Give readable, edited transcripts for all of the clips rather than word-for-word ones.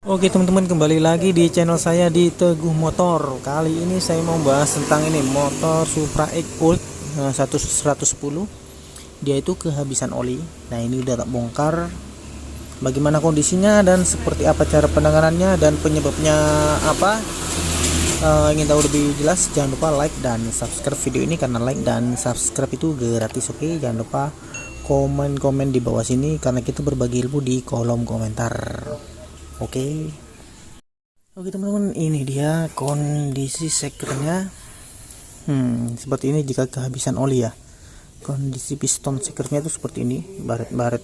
Oke teman-teman, kembali lagi di channel saya di Teguh Motor. Kali ini saya mau bahas tentang ini motor Supra X-Pulse 110. Dia itu kehabisan oli. Nah ini udah tak bongkar, bagaimana kondisinya dan seperti apa cara penanganannya dan penyebabnya apa. Ingin tahu lebih jelas, jangan lupa like dan subscribe video ini, karena like dan subscribe itu gratis. Oke, jangan lupa komen-komen di bawah sini karena kita berbagi ilmu di kolom komentar. Oke teman-teman, ini dia kondisi sekernya. Seperti ini jika kehabisan oli ya. Kondisi piston sekernya itu seperti ini, baret-baret.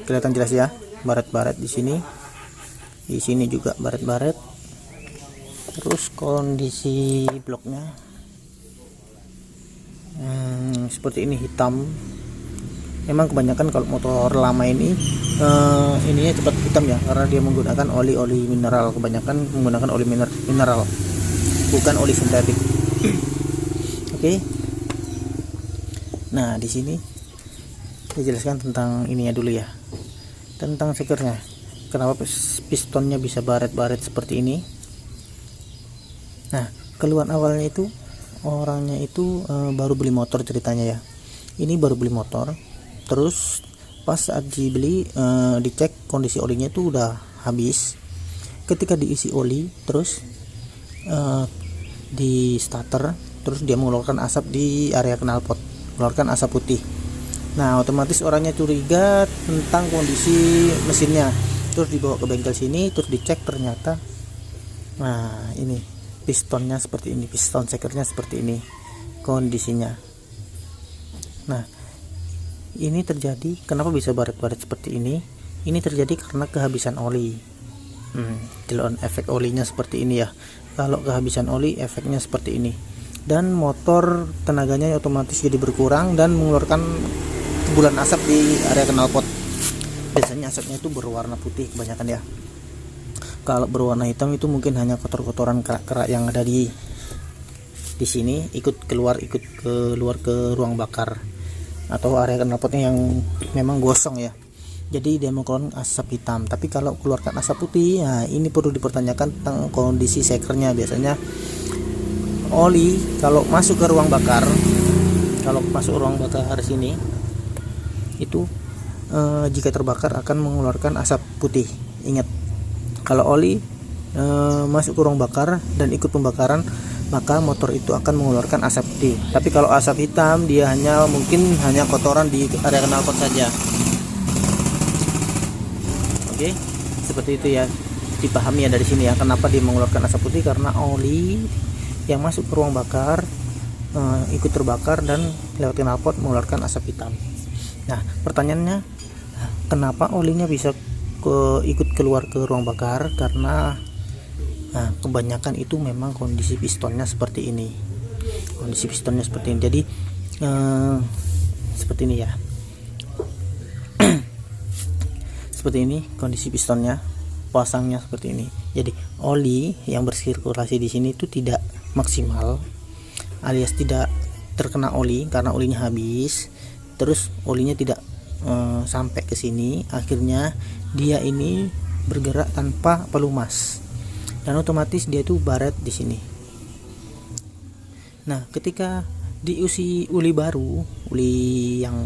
Kelihatan jelas ya, baret-baret di sini. Di sini juga baret-baret. Terus kondisi bloknya seperti ini, hitam. Memang kebanyakan kalau motor lama ini ininya cepat hitam ya, karena dia menggunakan oli mineral. Kebanyakan menggunakan oli mineral, bukan oli sintetik. Oke. Nah di sini dijelaskan tentang ininya dulu ya, tentang sekernya. Kenapa pistonnya bisa baret-baret seperti ini? Nah keluhan awalnya itu orangnya itu baru beli motor ceritanya ya. Ini baru beli motor. Terus pas saat dibeli dicek kondisi olinya itu udah habis. Ketika diisi oli terus di starter, terus dia mengeluarkan asap di area knalpot, mengeluarkan asap putih. Nah otomatis orangnya curiga tentang kondisi mesinnya. Terus dibawa ke bengkel sini, terus dicek, ternyata nah ini pistonnya seperti ini, piston sekernya seperti ini kondisinya. Nah ini terjadi, kenapa bisa baret-baret seperti ini? Ini terjadi karena kehabisan oli. Jelon efek olinya seperti ini ya. Kalau kehabisan oli efeknya seperti ini. Dan motor tenaganya otomatis jadi berkurang dan mengeluarkan kebulan asap di area knalpot. Biasanya asapnya itu berwarna putih kebanyakan ya. Kalau berwarna hitam itu mungkin hanya kotor-kotoran kerak-kerak yang ada di sini ikut keluar ke ruang bakar atau area knalpotnya yang memang gosong ya, jadi dia mengeluarkan asap hitam. Tapi kalau keluarkan asap putih, nah ini perlu dipertanyakan tentang kondisi sekernya. Biasanya oli kalau masuk ke ruang bakar, sini itu jika terbakar akan mengeluarkan asap putih. Ingat, kalau oli masuk ke ruang bakar dan ikut pembakaran, maka motor itu akan mengeluarkan asap putih. Tapi kalau asap hitam, dia mungkin hanya kotoran di area knalpot saja. Oke, seperti itu ya, dipahami ya dari sini ya, kenapa dia mengeluarkan asap putih, karena oli yang masuk ke ruang bakar ikut terbakar dan lewat knalpot mengeluarkan asap hitam. Nah pertanyaannya, kenapa olinya bisa ikut keluar ke ruang bakar? Karena kebanyakan itu memang kondisi pistonnya seperti ini. Jadi seperti ini ya. Seperti ini kondisi pistonnya, pasangnya seperti ini. Jadi oli yang bersirkulasi di sini itu tidak maksimal, alias tidak terkena oli karena olinya habis. Terus olinya tidak sampai ke sini, akhirnya dia ini bergerak tanpa pelumas dan otomatis dia itu baret di sini. Nah ketika diisi oli baru, oli yang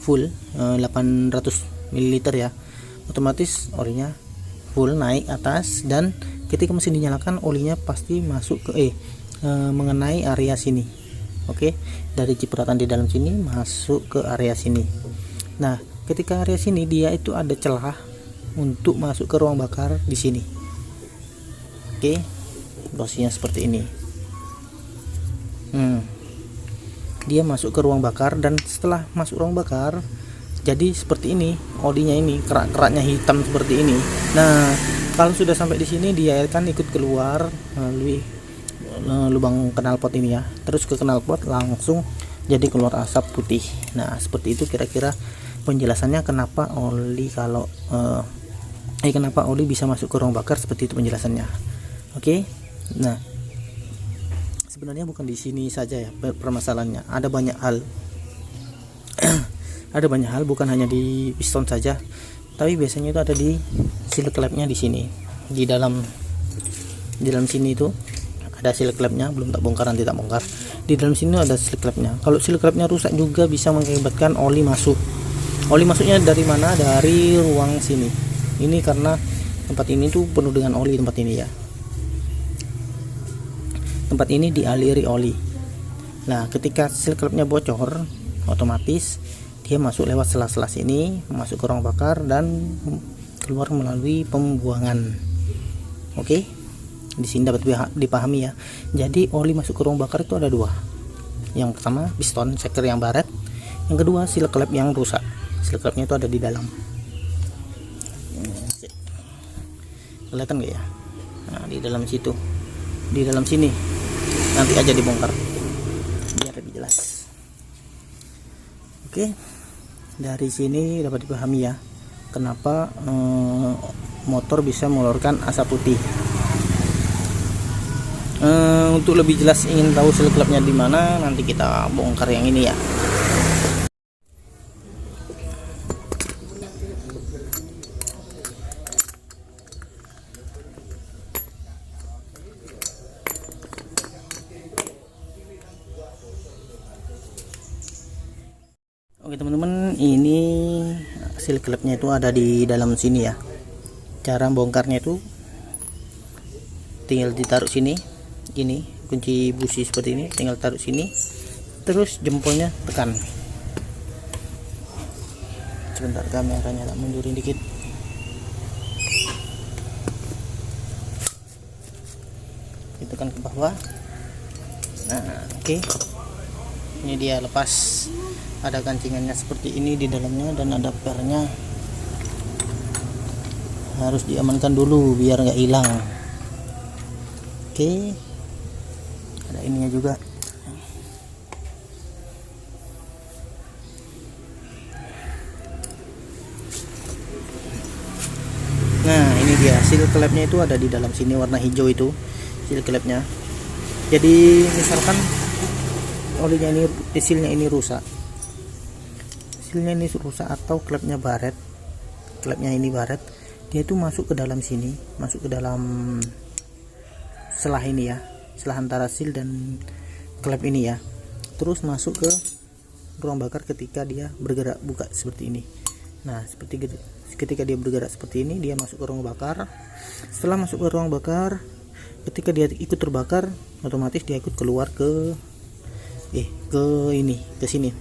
full 800 ml ya, otomatis olinya full naik atas, dan ketika mesin dinyalakan olinya pasti masuk ke mengenai area sini. Oke, dari cipratan di dalam sini masuk ke area sini. Nah ketika area sini dia itu ada celah untuk masuk ke ruang bakar di sini. Oke, posisinya seperti ini. Dia masuk ke ruang bakar, dan setelah masuk ruang bakar jadi seperti ini, olinya ini kerak-keraknya hitam seperti ini. Nah kalau sudah sampai di sini, dia akan ikut keluar melalui lubang knalpot ini ya, terus ke knalpot langsung jadi keluar asap putih. Nah seperti itu kira-kira penjelasannya kenapa oli bisa masuk ke ruang bakar. Seperti itu penjelasannya. Oke, nah sebenarnya bukan di sini saja ya permasalahannya, ada banyak hal. Bukan hanya di piston saja. tapi biasanya itu ada di seal klepnya di sini, di dalam sini itu ada seal klepnya, belum tak bongkar, nanti tak bongkar. Di dalam sini ada seal klepnya. Kalau seal klepnya rusak juga bisa mengakibatkan oli masuk. Oli masuknya dari mana? Dari ruang sini. Ini karena tempat ini tuh penuh dengan oli, tempat ini ya. Tempat ini dialiri oli. Nah, ketika seal klepnya bocor, otomatis dia masuk lewat sela-sela sini, masuk ke ruang bakar dan keluar melalui pembuangan. Oke, di sini dapat dipahami ya. Jadi oli masuk ke ruang bakar itu ada dua. Yang pertama piston shaker yang baret, yang kedua seal klep yang rusak. Seal klepnya itu ada di dalam. Kelihatan nggak ya? Nah, di dalam situ, di dalam sini. Nanti aja dibongkar biar lebih jelas. Oke, dari sini dapat dipahami ya kenapa motor bisa mengeluarkan asap putih. Untuk lebih jelas ingin tahu seal klepnya di mana, nanti kita bongkar yang ini ya. Oke teman-teman, ini seal klepnya itu ada di dalam sini ya. Cara bongkarnya itu tinggal ditaruh sini, ini kunci busi seperti ini, tinggal taruh sini, terus jempolnya tekan. Sebentar, kameranya tak mundurin dikit. Ditekan ke bawah. Nah, oke. Ini dia lepas. Ada kancingannya seperti ini di dalamnya dan ada pernya. Harus diamankan dulu biar nggak hilang. Oke, ada ininya juga. Nah, ini dia seal klepnya itu ada di dalam sini, warna hijau itu seal klepnya. Jadi misalkan olinya ini, sealnya ini rusak, atau klepnya baret, klepnya ini baret, dia itu masuk ke dalam sini, masuk ke dalam selah ini ya, selah antara seal dan klep ini ya, terus masuk ke ruang bakar ketika dia bergerak buka seperti ini. Nah, seperti gitu. Ketika dia bergerak seperti ini, dia masuk ke ruang bakar. Setelah masuk ke ruang bakar, ketika dia ikut terbakar, otomatis dia ikut keluar ke sini,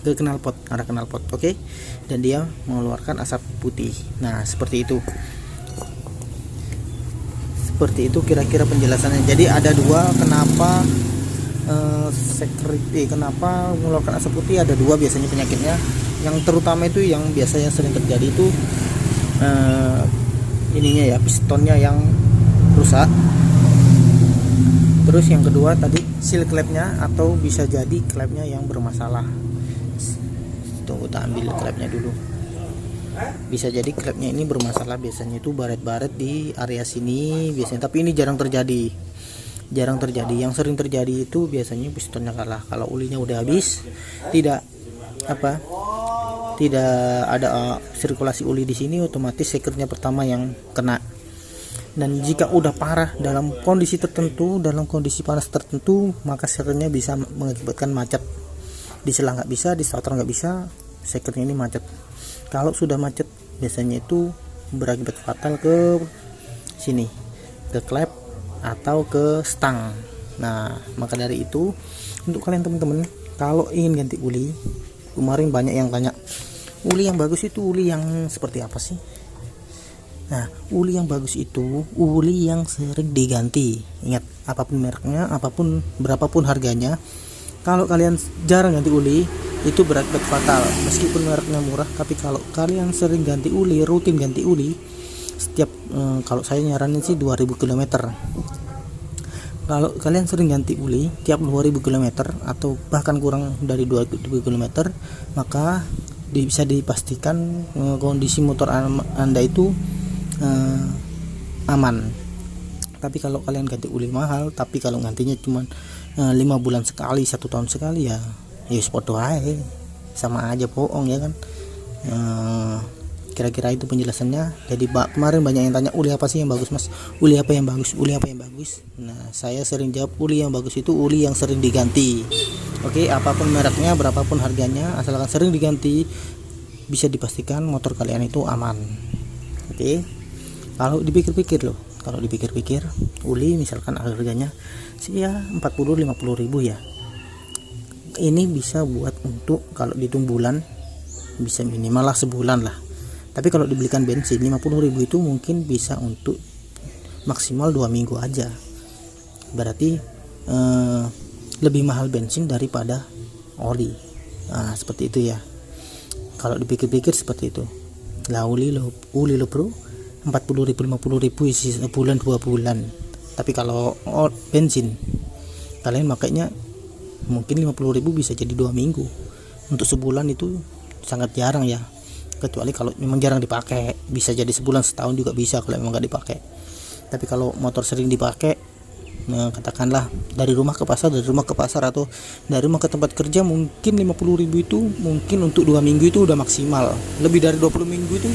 ke knalpot, arah knalpot. Oke, dan dia mengeluarkan asap putih. Nah, seperti itu kira-kira penjelasannya. Jadi ada dua, kenapa kenapa mengeluarkan asap putih, ada dua biasanya penyakitnya. Yang terutama itu yang biasanya sering terjadi itu ininya ya, pistonnya yang rusak. Terus yang kedua tadi seal klepnya, atau bisa jadi klepnya yang bermasalah. Tunggu, tak ambil klepnya dulu. Bisa jadi klepnya ini bermasalah, biasanya itu baret-baret di area sini biasanya, tapi ini jarang terjadi. Yang sering terjadi itu biasanya pistonnya kalah. Kalau ulinya udah habis, tidak ada sirkulasi uli di sini, otomatis shakernya pertama yang kena. Dan jika udah parah dalam kondisi tertentu, dalam kondisi panas tertentu, maka shakernya bisa mengakibatkan macet. Di selah nggak bisa, di starter nggak bisa, shakernya ini macet. Kalau sudah macet, biasanya itu berakibat fatal ke sini, ke klep atau ke stang. Nah, maka dari itu untuk kalian teman-teman, kalau ingin ganti uli, kemarin banyak yang tanya, uli yang bagus itu uli yang seperti apa sih? Nah, uli yang bagus itu uli yang sering diganti. Ingat, apapun mereknya, berapapun harganya, kalau kalian jarang ganti uli, itu berakibat fatal. Meskipun mereknya murah, tapi kalau kalian sering ganti uli, rutin ganti uli, setiap kalau saya nyaranin sih 2000 km. Kalau kalian sering ganti uli tiap 2000 km atau bahkan kurang dari 2000 km, maka bisa dipastikan kondisi motor Anda itu aman. Tapi kalau kalian ganti uli mahal, tapi kalau gantinya cuma 5 bulan sekali, 1 tahun sekali, ya podo ae, sama aja bohong ya kan. Kira-kira itu penjelasannya. Jadi kemarin banyak yang tanya uli apa sih yang bagus mas, uli apa yang bagus, uli apa yang bagus. Nah saya sering jawab uli yang bagus itu uli yang sering diganti. Oke, apapun mereknya, berapapun harganya, asalkan sering diganti, bisa dipastikan motor kalian itu aman. Oke, kalau dipikir-pikir loh, kalau dipikir-pikir uli misalkan harganya sih ya 40-50 ribu ya, ini bisa buat untuk kalau dihitung bulan bisa minimal lah sebulan lah. Tapi kalau dibelikan bensin 50 ribu itu mungkin bisa untuk maksimal 2 minggu aja. Berarti lebih mahal bensin daripada oli. Nah seperti itu ya, kalau dipikir-pikir seperti itu. Lah uli lo bro 40 ribu 50 ribu isi sebulan 2 bulan. Tapi kalau bensin kalian makanya mungkin 50 ribu bisa jadi 2 minggu. Untuk sebulan itu sangat jarang ya, kecuali kalau memang jarang dipakai, bisa jadi sebulan setahun juga bisa kalau memang nggak dipakai. Tapi kalau motor sering dipakai, katakanlah dari rumah ke pasar, atau dari rumah ke tempat kerja, mungkin 50 ribu itu mungkin untuk 2 minggu itu udah maksimal. Lebih dari 20 minggu itu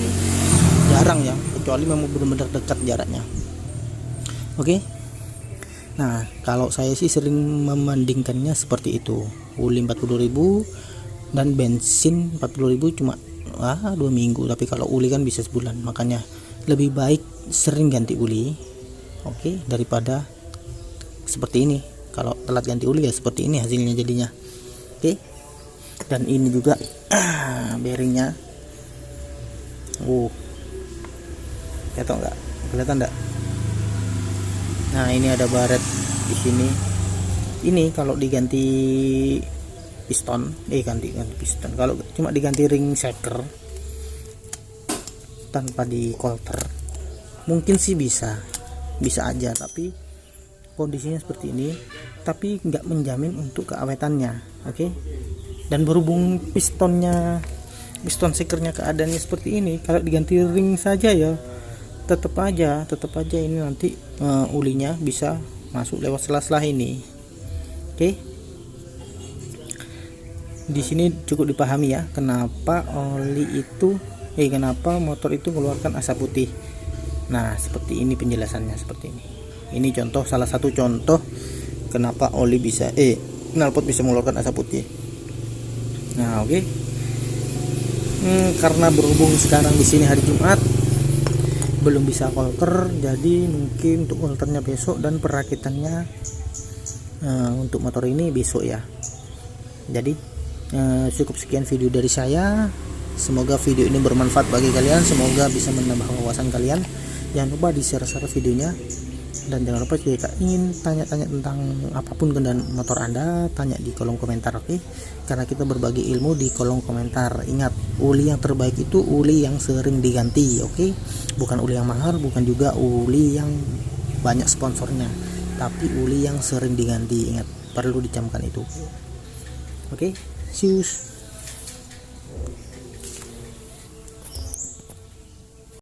jarang ya, kecuali memang benar-benar dekat jaraknya. Oke. Nah kalau saya sih sering membandingkannya seperti itu, uli 40 ribu dan bensin 40 ribu cuma 2 minggu. Tapi kalau uli kan bisa sebulan, makanya lebih baik sering ganti uli, oke, daripada seperti ini. Kalau telat ganti uli ya seperti ini hasilnya jadinya. Oke. Dan ini juga bearingnya, kelihatan enggak? Nah ini ada baret di sini. Ini kalau diganti piston, ganti piston. Kalau cuma diganti ring shaker tanpa di coulter, mungkin sih bisa aja. Tapi kondisinya seperti ini, tapi nggak menjamin untuk keawetannya. Oke. Dan berhubung piston shakernya keadaannya seperti ini, kalau diganti ring saja ya tetap aja ini nanti ulinya bisa masuk lewat sela-sela ini. Oke. Di sini cukup dipahami ya kenapa kenapa motor itu mengeluarkan asap putih. Nah seperti ini penjelasannya, seperti ini. Ini salah satu contoh kenapa oli bisa knalpot bisa mengeluarkan asap putih. Nah oke. Karena berhubung sekarang di sini hari Jumat belum bisa coulter, jadi mungkin untuk coulternya besok dan perakitannya untuk motor ini besok ya. Jadi cukup sekian video dari saya. Semoga video ini bermanfaat bagi kalian, semoga bisa menambah wawasan kalian. Jangan lupa di share videonya, dan jangan lupa jika ingin tanya-tanya tentang apapun kendaraan motor Anda, tanya di kolom komentar, oke? Karena kita berbagi ilmu di kolom komentar. Ingat, uli yang terbaik itu uli yang sering diganti, oke? Bukan uli yang mahal, bukan juga uli yang banyak sponsornya, tapi uli yang sering diganti. Ingat, perlu dicamkan itu. Oke, see you.